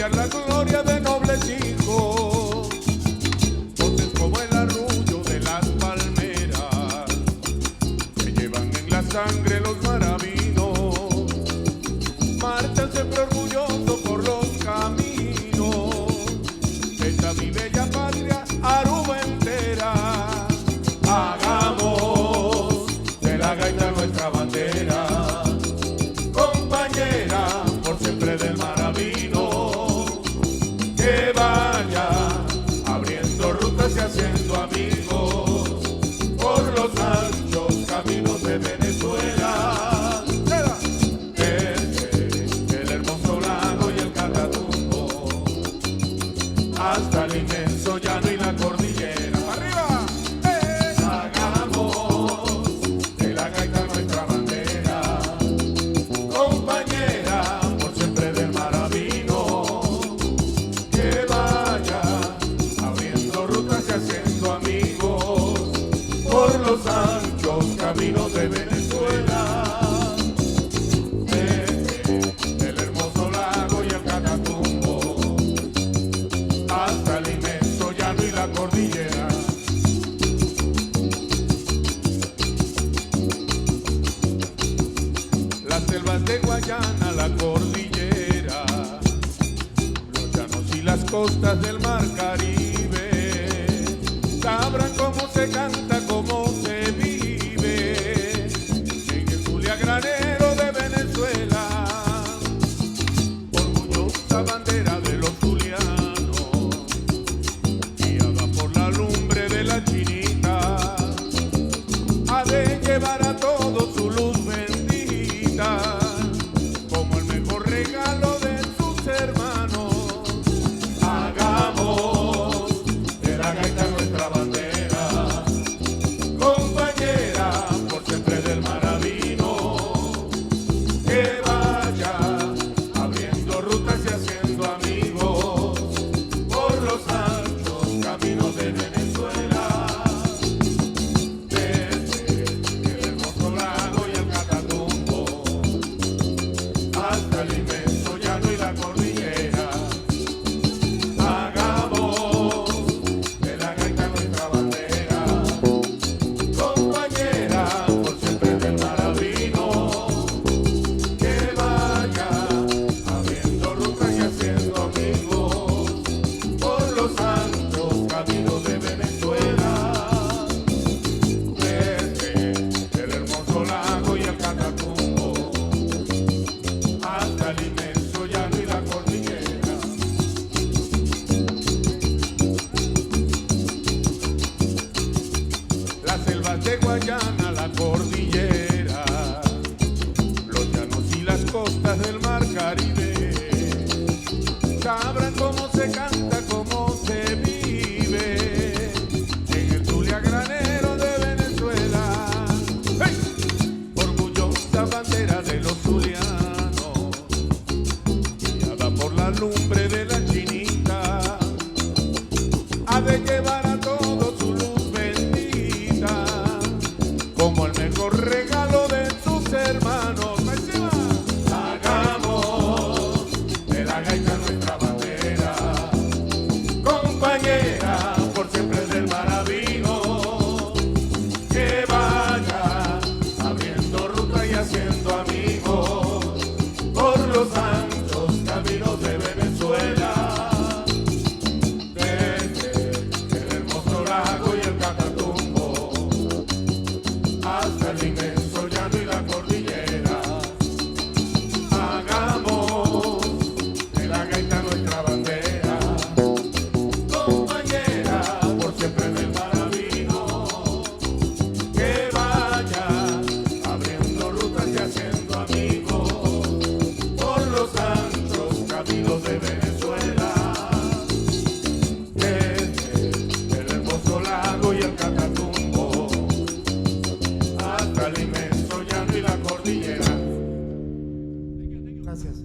anunciar la gloria de nobles hijos, voces como el arrullo de las palmeras que llevan en la sangre los maravinos, marchan siempre orgullosos por los caminos de esta mi bella patria Aruba entera. Hagamos de la gaita nuestra bandera, compañera por siempre del maravino, que vaya abriendo rutas y haciendo amigos por los anchos caminos de Venezuela, desde el hermoso lago y el Catatumbo hasta el inmenso llano y la cordillera. ¡Arriba! Hagamos de la gaita nuestra bandera, compañera por siempre del maravino, que vaya abriendo rutas y haciendo amigos por los anchos caminos de Venezuela, desde el hermoso lago y el Catatumbo hasta el inmenso llano y la cordillera. Las selvas de Guayana, la cordillera, los llanos y las costas del mar Caribe sabrán cómo se canta, cómo se vive en el Zulia granero de Venezuela, orgullosa bandera de los zulianos, guiada por la lumbre de la chinita, ha de llevar a todos su luz bendita, como el mejor regalo de sus hermanos. Hagamos de la gaita nuestra bandera, compañera por siempre del maravino, que vaya abriendo rutas y haciendo amigos por los anchos caminos de Venezuela, desde el hermoso lago y el Catatumbo hasta el inmenso llano y la cordillera. Hagamos de la gaita nuestra bandera, compañera por siempre del maravino, que vaya abriendo rutas y haciendo amigos por los anchos caminos de Venezuela, desde el hermoso lago y el Catatumbo hasta el inmenso llano y la cordillera. Las selvas de Guayana, la cordillera, los llanos y las costas del mar Caribe sabrán cómo se canta, cómo se vive en el Zulia granero de Venezuela. ¡Hey! Orgullosa bandera de los zulianos, guiada por la lumbre de la chinita, ha de llevar a todos su luz bendita, como el mejor regalo de sus hermanos. Hagamos de la gaita nuestra bandera, compañera por siempre del maravino, que vaya abriendo ruta y haciendo amigos por los anchos caminos de Venezuela, desde el hermoso lago y el Catatumbo hasta el inmenso llano y la cordillera. Hagamos de la gaita nuestra bandera, compañera por siempre del maravino, que vaya abriendo rutas y haciendo amigos por los anchos caminos de Venezuela, desde el hermoso lago y el Catatumbo hasta el inmenso llano y la cordillera. Gracias.